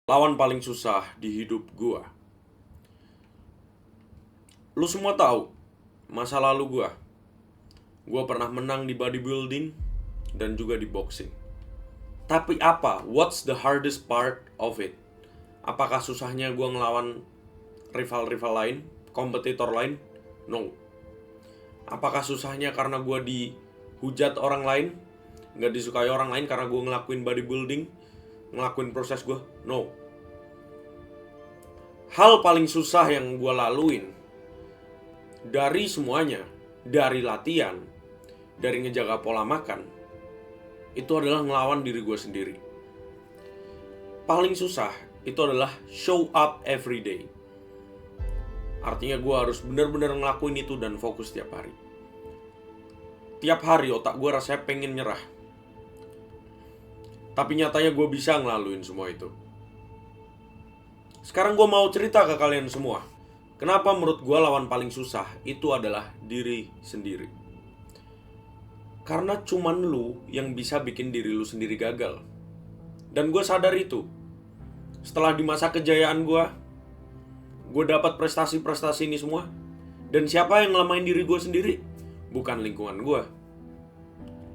Lawan paling susah di hidup gua. Lu semua tahu masa lalu gua. Gua pernah menang di bodybuilding dan juga di boxing. Tapi apa? What's the hardest part of it? Apakah susahnya gua ngelawan rival-rival lain, kompetitor lain? No. Apakah susahnya karena gua dihujat orang lain, nggak disukai orang lain karena gua ngelakuin bodybuilding, ngelakuin proses gua? No. Hal paling susah yang gue laluin dari semuanya, dari latihan, dari ngejaga pola makan, itu adalah ngelawan diri gue sendiri. Paling susah itu adalah show up every day. Artinya gue harus benar-benar ngelakuin itu dan fokus tiap hari. Tiap hari otak gue rasanya pengen nyerah. Tapi nyatanya gue bisa ngelaluin semua itu. Sekarang gue mau cerita ke kalian semua. Kenapa menurut gue lawan paling susah itu adalah diri sendiri. Karena cuman lu yang bisa bikin diri lu sendiri gagal. Dan gue sadar itu. Setelah di masa kejayaan gue dapat prestasi-prestasi ini semua. Dan siapa yang ngelamain diri gue sendiri? Bukan lingkungan gue.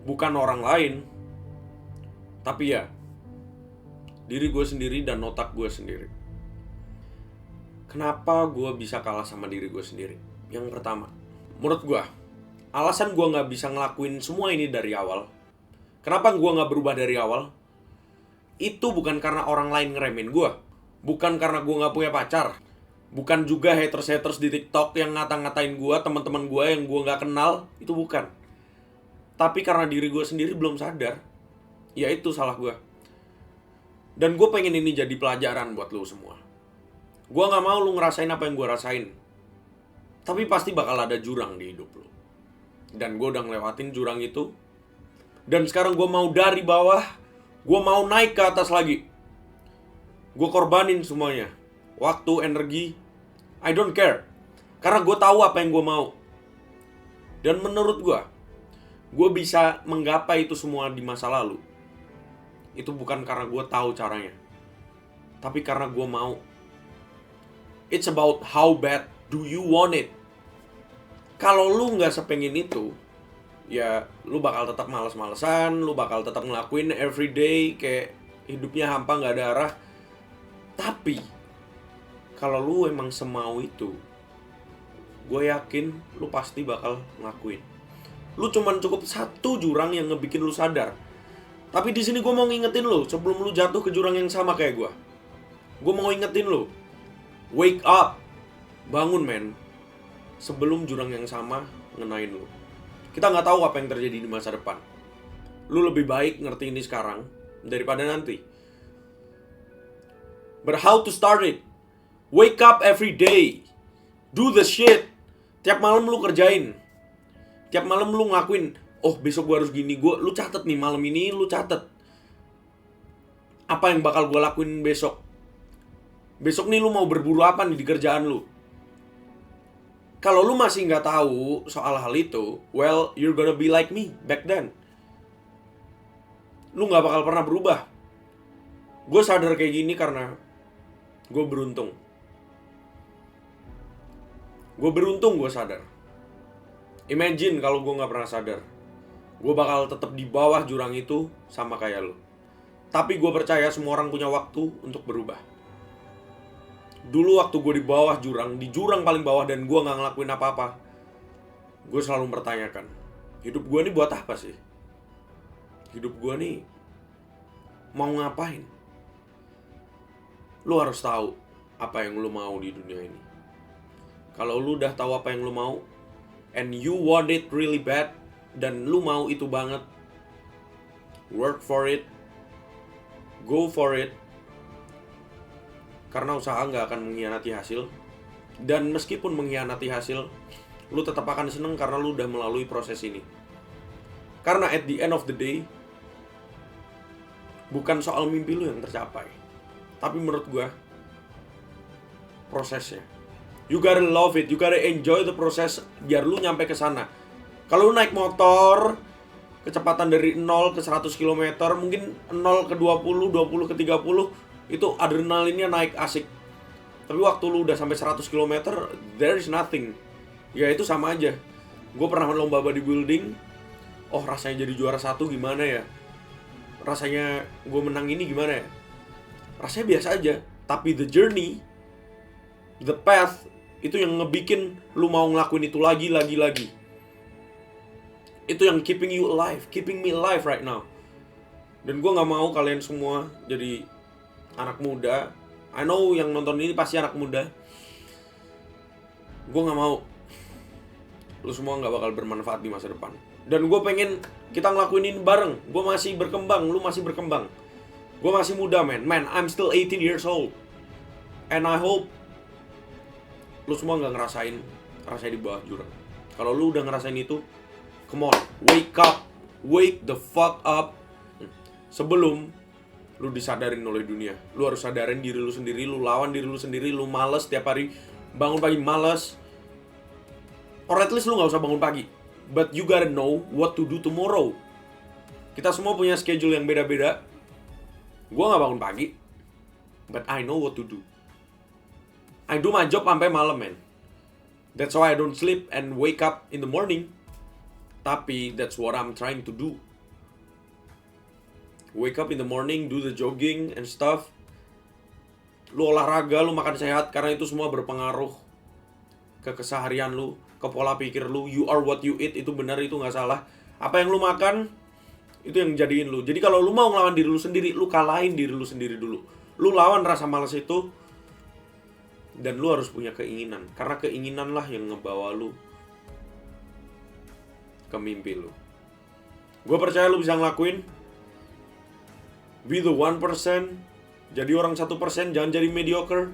Bukan orang lain. Tapi ya, diri gue sendiri dan otak gue sendiri. Kenapa gue bisa kalah sama diri gue sendiri? Yang pertama, menurut gue, alasan gue gak bisa ngelakuin semua ini dari awal. Kenapa gue gak berubah dari awal? Itu bukan karena orang lain ngeremehin gue. Bukan karena gue gak punya pacar. Bukan juga haters-haters di TikTok yang ngata-ngatain gue, teman-teman gue yang gue gak kenal. Itu bukan. Tapi karena diri gue sendiri belum sadar. Ya itu salah gue. Dan gue pengen ini jadi pelajaran buat lo semua. Gue gak mau lu ngerasain apa yang gue rasain. Tapi pasti bakal ada jurang di hidup lu. Dan gue udah ngelewatin jurang itu. Dan sekarang gue mau dari bawah, gue mau naik ke atas lagi. Gue korbanin semuanya. Waktu, energi, I don't care. Karena gue tahu apa yang gue mau. Dan menurut gue bisa menggapai itu semua di masa lalu. Itu bukan karena gue tahu caranya. Tapi karena gue mau. It's about how bad do you want it. Kalau lu gak sepengen itu, ya lu bakal tetap males-malesan, lu bakal tetap ngelakuin everyday kayak hidupnya hampa gak ada arah. Tapi kalau lu emang semau itu, gue yakin lu pasti bakal ngelakuin. Lu cuman cukup satu jurang yang ngebikin lu sadar. Tapi di sini gue mau ngingetin lu sebelum lu jatuh ke jurang yang sama kayak gue. Gue mau ngingetin lu. Wake up. Bangun men. Sebelum jurang yang sama ngenain lu. Kita gak tahu apa yang terjadi di masa depan. Lu lebih baik ngerti ini sekarang daripada nanti. But how to start it? Wake up every day. Do the shit. Tiap malam lu kerjain. Tiap malam lu ngakuin, oh besok gua harus gini. Lu catet nih malam ini, lu catet apa yang bakal gua lakuin besok. Besok nih lu mau berburu apa nih di kerjaan lu? Kalau lu masih gak tahu soal hal itu, well, you're gonna be like me back then. Lu gak bakal pernah berubah. Gue sadar kayak gini karena gue beruntung. Gue sadar. Imagine kalau gue gak pernah sadar. Gue bakal tetap di bawah jurang itu sama kayak lu. Tapi gue percaya semua orang punya waktu untuk berubah. Dulu waktu gue di bawah jurang, di jurang paling bawah dan gue gak ngelakuin apa-apa, gue selalu mempertanyakan, hidup gue nih buat apa sih? Hidup gue nih mau ngapain? Lu harus tahu apa yang lu mau di dunia ini. Kalau lu udah tahu apa yang lu mau, and you want it really bad, dan lu mau itu banget, work for it, go for it. Karena usaha gak akan mengkhianati hasil. Dan meskipun mengkhianati hasil, lu tetap akan seneng karena lu udah melalui proses ini. Karena at the end of the day, bukan soal mimpi lu yang tercapai, tapi menurut gua prosesnya. You gotta love it, you gotta enjoy the process biar lu nyampe ke sana. Kalau lu naik motor, kecepatan dari 0 ke 100 km, mungkin 0 ke 20, 20 ke 30, Itu adrenalinnya naik asik. Tapi waktu lu udah sampai 100 km, there is nothing. Ya itu sama aja. Gue pernah lomba bodybuilding. Oh, rasanya jadi juara 1 gimana ya? Rasanya gue menang ini gimana ya? Rasanya biasa aja. Tapi the journey, the path, itu yang ngebikin lu mau ngelakuin itu lagi. Itu yang keeping you alive, keeping me alive right now. Dan gue gak mau kalian semua jadi anak muda. I know yang nonton ini pasti anak muda. Gue gak mau lu semua gak bakal bermanfaat di masa depan. Dan gue pengen kita ngelakuin ini bareng. Gue masih berkembang, lu masih berkembang. Gue masih muda, man, I'm still 18 years old. And I hope lu semua gak ngerasain di bawah jurang. Kalau lu udah ngerasain itu, come on, wake up. Wake the fuck up. Sebelum lu disadarin oleh dunia. Lu harus sadarin diri lu sendiri. Lu lawan diri lu sendiri. Lu males tiap hari bangun pagi, males. Or at least lu gak usah bangun pagi. But you gotta know what to do tomorrow. Kita semua punya schedule yang beda-beda. Gua gak bangun pagi, but I know what to do. I do my job sampai malam, man. That's why I don't sleep and wake up in the morning. Tapi that's what I'm trying to do. Wake up in the morning, do the jogging and stuff. Lu olahraga, lu makan sehat, karena itu semua berpengaruh ke keseharian lu, ke pola pikir lu. You are what you eat, itu benar, itu gak salah. Apa yang lu makan, itu yang jadiin lu. Jadi kalau lu mau ngelawan diri lu sendiri, lu kalahin diri lu sendiri dulu. Lu lawan rasa malas itu. Dan lu harus punya keinginan. Karena keinginan lah yang ngebawa lu ke mimpi lu. Gue percaya lu bisa ngelakuin. Be the 1%. Jadi orang 1%, jangan jadi mediocre.